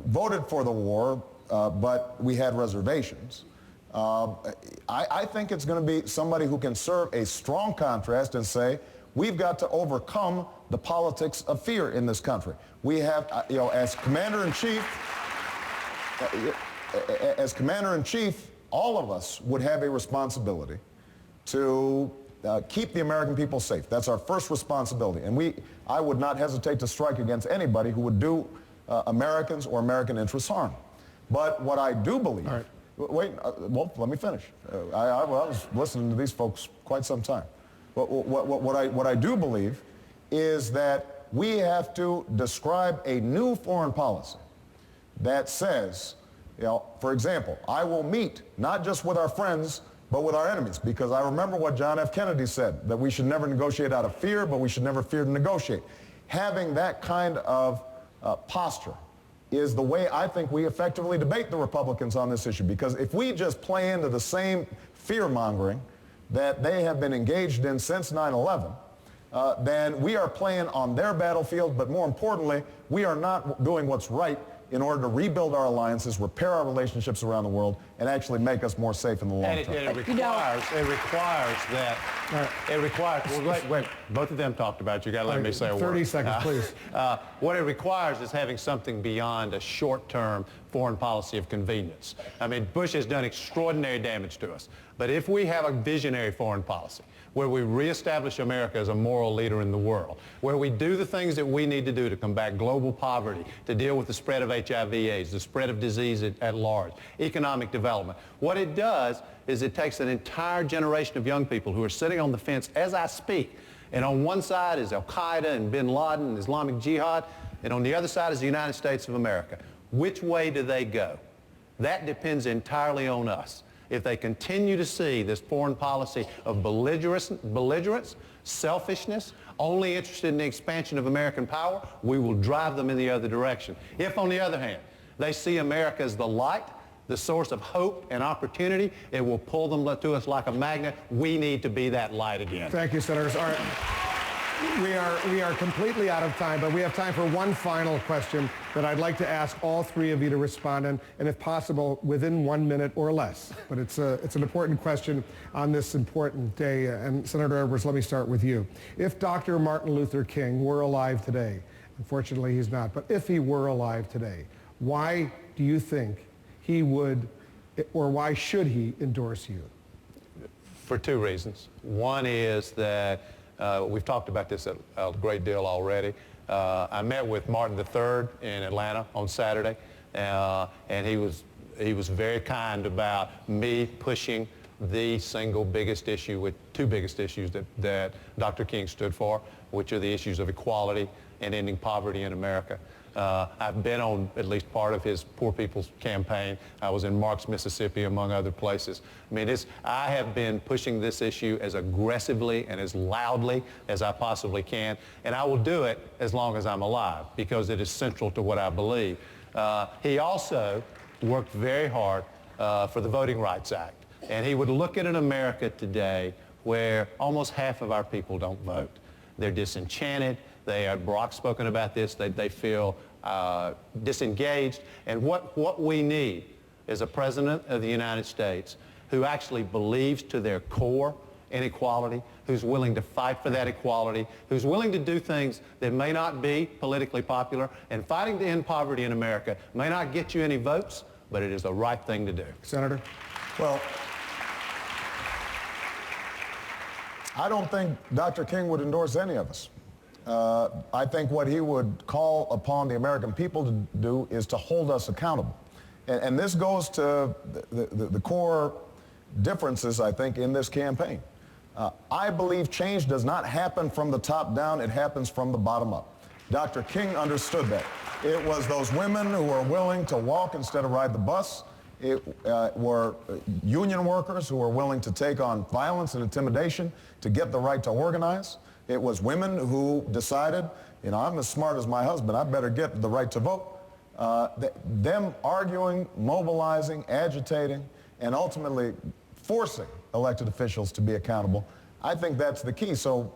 voted for the war, but we had reservations. I think it's going to be somebody who can serve a strong contrast and say, we've got to overcome the politics of fear in this country. We have, as Commander-in-Chief, all of us would have a responsibility to keep the American people safe. That's our first responsibility. And I would not hesitate to strike against anybody who would do Americans or American interests harm. But what I do believe, wait, well, let me finish. I was listening to these folks quite some time. What I do believe is that we have to describe a new foreign policy that says, for example, I will meet not just with our friends, but with our enemies, because I remember what John F. Kennedy said, that we should never negotiate out of fear, but we should never fear to negotiate. Having that kind of posture is the way I think we effectively debate the Republicans on this issue, because if we just play into the same fear-mongering that they have been engaged in since 9/11, then we are playing on their battlefield, but more importantly, we are not doing what's right in order to rebuild our alliances, repair our relationships around the world, and actually make us more safe in the long term. And it requires that. It requires. Well, wait. Both of them talked about it. You got to let me say a word. 30 seconds, please. What it requires is having something beyond a short-term foreign policy of convenience. I mean, Bush has done extraordinary damage to us. But if we have a visionary foreign policy, where we reestablish America as a moral leader in the world, where we do the things that we need to do to combat global poverty, to deal with the spread of HIV/AIDS, the spread of disease at large, economic development. What it does is it takes an entire generation of young people who are sitting on the fence as I speak, and on one side is Al-Qaeda and bin Laden and Islamic Jihad, and on the other side is the United States of America. Which way do they go? That depends entirely on us. If they continue to see this foreign policy of belligerence, selfishness, only interested in the expansion of American power, we will drive them in the other direction. If, on the other hand, they see America as the light, the source of hope and opportunity, it will pull them to us like a magnet. We need to be that light again. Thank you, Senators. All right. We are completely out of time, but we have time for one final question that I'd like to ask all three of you to respond on, and if possible, within 1 minute or less. But it's an important question on this important day. And Senator Edwards, let me start with you. If Dr. Martin Luther King were alive today, unfortunately he's not, but if he were alive today, why do you think he would, or why should he endorse you? For two reasons. One is that we've talked about this a great deal already. I met with Martin III in Atlanta on Saturday, and he was very kind about me pushing the single biggest issue, with two biggest issues that Dr. King stood for, which are the issues of equality and ending poverty in America. I've been on at least part of his Poor People's Campaign. I was in Marks, Mississippi, among other places. I mean, I have been pushing this issue as aggressively and as loudly as I possibly can, and I will do it as long as I'm alive, because it is central to what I believe. He also worked very hard for the Voting Rights Act, and he would look at an America today where almost half of our people don't vote. They're disenchanted. Brock's spoken about this. They feel disengaged. And what we need is a president of the United States who actually believes to their core in equality, who's willing to fight for that equality, who's willing to do things that may not be politically popular. And fighting to end poverty in America may not get you any votes, but it is the right thing to do. Senator? Well, I don't think Dr. King would endorse any of us. I think what he would call upon the American people to do is to hold us accountable. And this goes to the core differences, I think, in this campaign. I believe change does not happen from the top down, it happens from the bottom up. Dr. King understood that. It was those women who were willing to walk instead of ride the bus. It were union workers who were willing to take on violence and intimidation to get the right to organize. It was women who decided, I'm as smart as my husband, I better get the right to vote. Them arguing, mobilizing, agitating, and ultimately forcing elected officials to be accountable, I think that's the key. So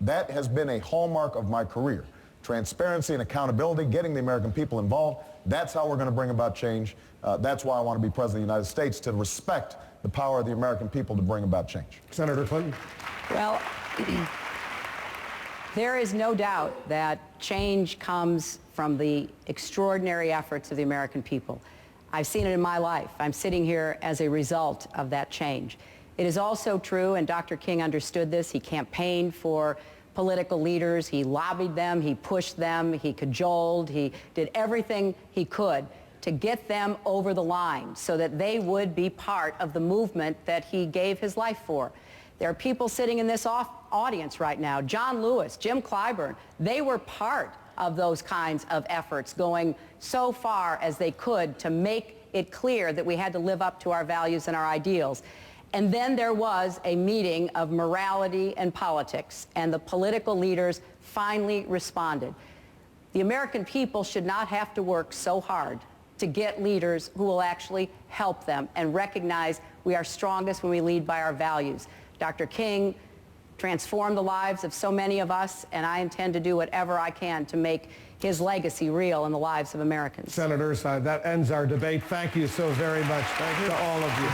that has been a hallmark of my career, transparency and accountability, getting the American people involved. That's how we're going to bring about change. That's why I want to be President of the United States, to respect the power of the American people to bring about change. Senator Clinton. Well, there is no doubt that change comes from the extraordinary efforts of the American people. I've seen it in my life. I'm sitting here as a result of that change. It is also true, and Dr. King understood this, he campaigned for political leaders, he lobbied them, he pushed them, he cajoled, he did everything he could to get them over the line so that they would be part of the movement that he gave his life for. There are people sitting in this audience right now, John Lewis, Jim Clyburn, they were part of those kinds of efforts, going so far as they could to make it clear that we had to live up to our values and our ideals. And then there was a meeting of morality and politics, and the political leaders finally responded. The American people should not have to work so hard to get leaders who will actually help them and recognize we are strongest when we lead by our values. Dr. King transformed the lives of so many of us, and I intend to do whatever I can to make his legacy real in the lives of Americans. Senators, that ends our debate. Thank you so very much to all of you.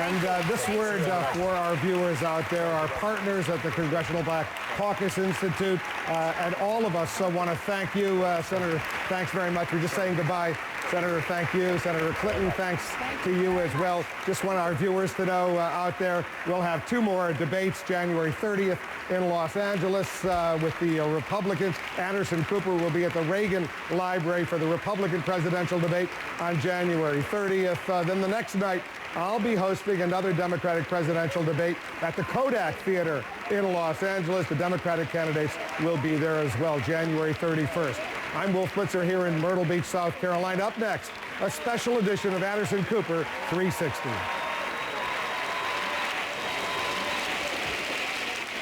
And this word for our viewers out there, our partners at the Congressional Black Caucus Institute, and all of us want to thank you. Senator, thanks very much. We're just saying goodbye. Senator, thank you. Senator Clinton, thanks to you as well. Just want our viewers to know out there, we'll have 2 more debates January 30th in Los Angeles with the Republicans. Anderson Cooper will be at the Reagan Library for the Republican presidential debate on January 30th. Then the next night, I'll be hosting another Democratic presidential debate at the Kodak Theater in Los Angeles. The Democratic candidates will be there as well, January 31st. I'm Wolf Blitzer here in Myrtle Beach, South Carolina. Up next, a special edition of Anderson Cooper 360.